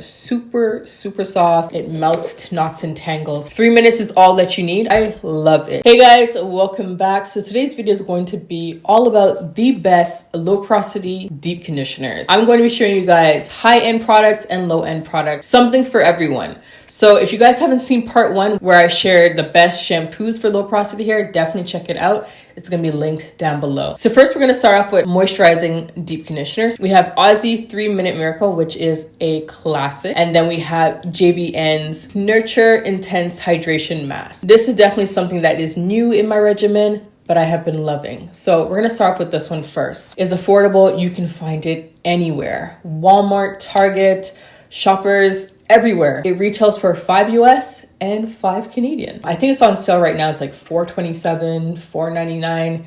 super soft. It melts to knots and tangles. 3 minutes is all that you need. I love it. Hey guys, welcome back. So today's video is going to be all about the best low porosity deep conditioners. I'm going to be showing you guys high-end products and low-end products, something for everyone. So if you guys haven't seen part 1 where I shared the best shampoos for low porosity hair, definitely check it out. It's going to be linked down below. So first we're going to start off with moisturizing deep conditioners. We have Aussie 3-Minute Miracle, which is a classic. And then we have JVN's Nurture Intense Hydration Mask. This is definitely something that is new in my regimen, but I have been loving. So we're gonna start off with this one first. It's affordable. You can find it anywhere. Walmart, Target, Shoppers, everywhere. It retails for $5 US and $5 Canadian. I think it's on sale right now. It's like $4.27, $4.99.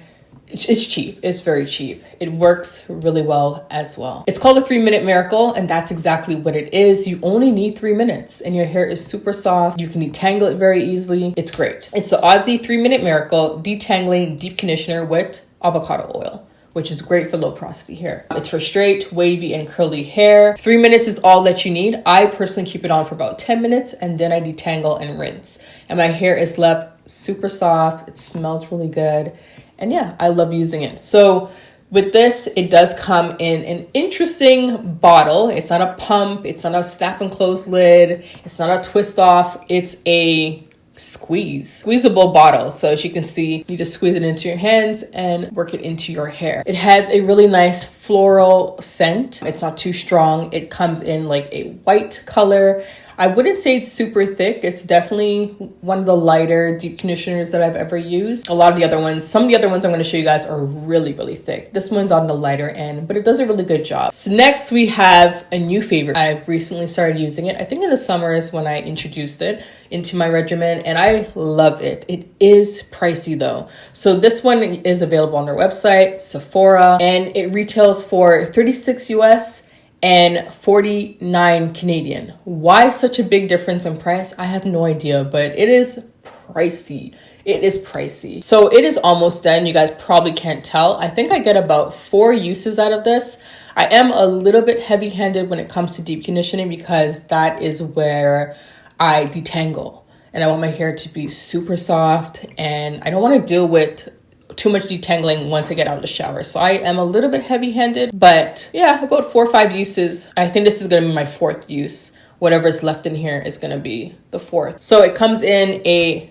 It's cheap. It's very cheap. It works really well as well. It's called a 3-Minute Miracle, and that's exactly what it is. You only need 3 minutes and your hair is super soft. You can detangle it very easily. It's great. It's the Aussie 3-Minute Miracle Detangling Deep Conditioner with avocado oil, which is great for low porosity hair. It's for straight, wavy, and curly hair. 3 minutes is all that you need. I personally keep it on for about 10 minutes and then I detangle and rinse. And my hair is left super soft. It smells really good. And yeah, I love using it. So with this, it does come in an interesting bottle. It's not a pump. It's not a snap and close lid. It's not a twist off. It's a squeezable bottle. So as you can see, you just squeeze it into your hands and work it into your hair. It has a really nice floral scent. It's not too strong. It comes in like a white color. I wouldn't say it's super thick. It's definitely one of the lighter deep conditioners that I've ever used. A lot of the other ones, some of the other ones I'm going to show you guys are really thick. This one's on the lighter end, but it does a really good job. So next we have a new favorite. I've recently started using it. I think in the summer is when I introduced it into my regimen, and I love it. It is pricey though. So this one is available on their website, Sephora, and it retails for $36 US and $49 Canadian. Why such a big difference in price? I have no idea, but it is pricey. It is pricey. So it is almost done. You guys probably can't tell. I think I get about 4 uses out of this. I am a little bit heavy-handed when it comes to deep conditioning because that is where I detangle. And I want my hair to be super soft and I don't want to deal with too much detangling once I get out of the shower. So I am a little bit heavy-handed, but yeah, about 4 or 5 uses. I think this is going to be my 4th use. Whatever is left in here is going to be the 4th. So it comes in a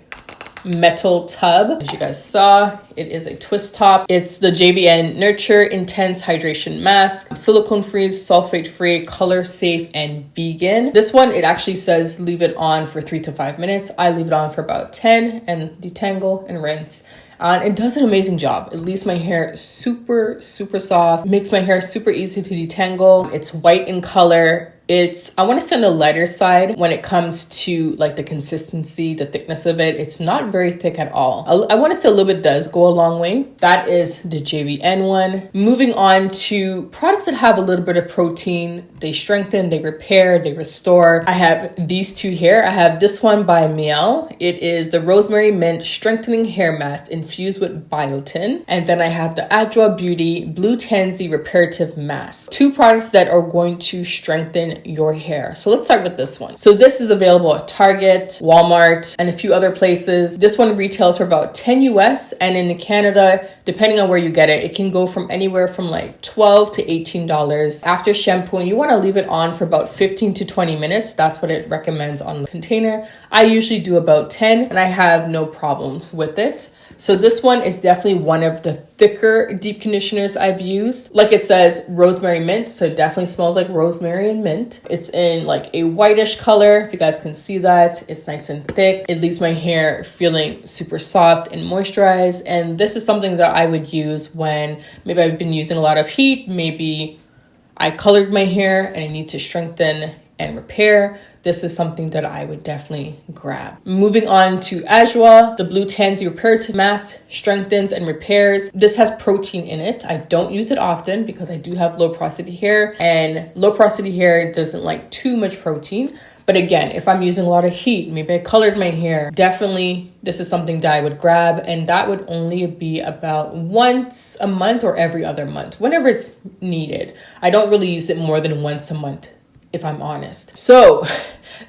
metal tub. As you guys saw, it is a twist top. It's the JVN Nurture Intense Hydration Mask, silicone-free, sulfate-free, color-safe, and vegan. This one, it actually says leave it on for 3 to 5 minutes. I leave it on for about 10 and detangle and rinse. It does an amazing job. It leaves my hair super soft, makes my hair super easy to detangle. It's white in color. It's, I want to say on the lighter side when it comes to like the consistency, the thickness of it. It's not very thick at all. I want to say a little bit does go a long way. That is the JVN one. Moving on to products that have a little bit of protein. They strengthen, they repair, they restore. I have these 2 here. I have this one by Miel. It is the Rosemary Mint Strengthening Hair Mask infused with biotin. And then I have the Adwoa Beauty Blue Tansy Reparative Mask. 2 products that are going to strengthen your hair. So let's start with this one. So this is available at Target, Walmart, and a few other places. This one retails for about $10 US, and in Canada, depending on where you get it, it can go from anywhere from like $12 to $18. After shampooing, you want to leave it on for about 15 to 20 minutes. That's what it recommends on the container. I usually do about 10 and I have no problems with it. So this one is definitely one of the thicker deep conditioners I've used. Like it says, rosemary mint, so it definitely smells like rosemary and mint. It's in like a whitish color, if you guys can see that. It's nice and thick. It leaves my hair feeling super soft and moisturized. And this is something that I would use when maybe I've been using a lot of heat, maybe I colored my hair and I need to strengthen and repair. This is something that I would definitely grab. Moving on to Adwoa, the Blue Tansy Reparative Mask strengthens and repairs. This has protein in it. I don't use it often because I do have low porosity hair, and low porosity hair doesn't like too much protein. But again, if I'm using a lot of heat, maybe I colored my hair, definitely this is something that I would grab, and that would only be about once a month or every other month, whenever it's needed. I don't really use it more than once a month if I'm honest. So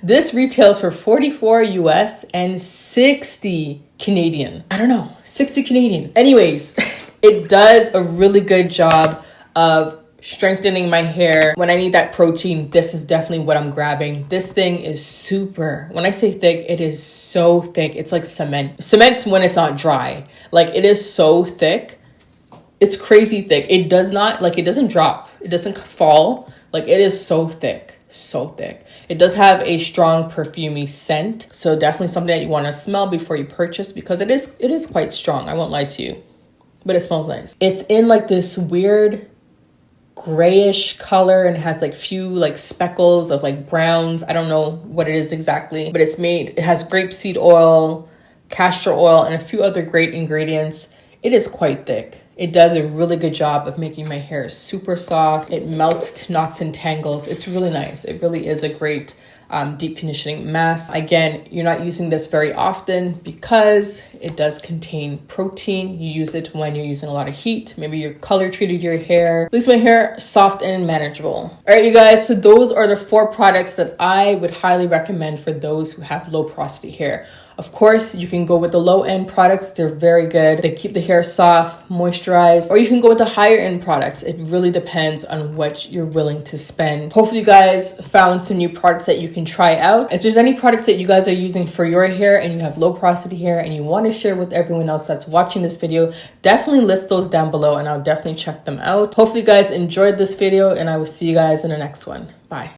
this retails for 44 US and 60 Canadian. I don't know, 60 Canadian. Anyways, it does a really good job of strengthening my hair. When I need that protein, this is definitely what I'm grabbing. This thing is super, when I say thick, it is so thick. It's like cement. Cement when it's not dry. Like, it is so thick. It's crazy thick. It does not, like, it doesn't drop. It doesn't fall. Like, it is so thick. So thick. It does have a strong perfumey scent. So definitely something that you want to smell before you purchase, because it is quite strong. I won't lie to you. But it smells nice. It's in like this weird grayish color and has like few like speckles of like browns. I don't know what it is exactly, but it has grapeseed oil, castor oil, and a few other great ingredients. It is quite thick. It does a really good job of making my hair super soft. It melts to knots and tangles. It's really nice. It really is a great deep conditioning mask. Again, you're not using this very often because it does contain protein. You use it when you're using a lot of heat. Maybe you color treated your hair. Leaves my hair soft and manageable. All right, you guys. So those are the 4 products that I would highly recommend for those who have low porosity hair. Of course, you can go with the low-end products. They're very good. They keep the hair soft, moisturized, or you can go with the higher-end products. It really depends on what you're willing to spend. Hopefully, you guys found some new products that you can try out. If there's any products that you guys are using for your hair and you have low porosity hair and you want to share with everyone else that's watching this video, definitely list those down below and I'll definitely check them out. Hopefully, you guys enjoyed this video and I will see you guys in the next one. Bye.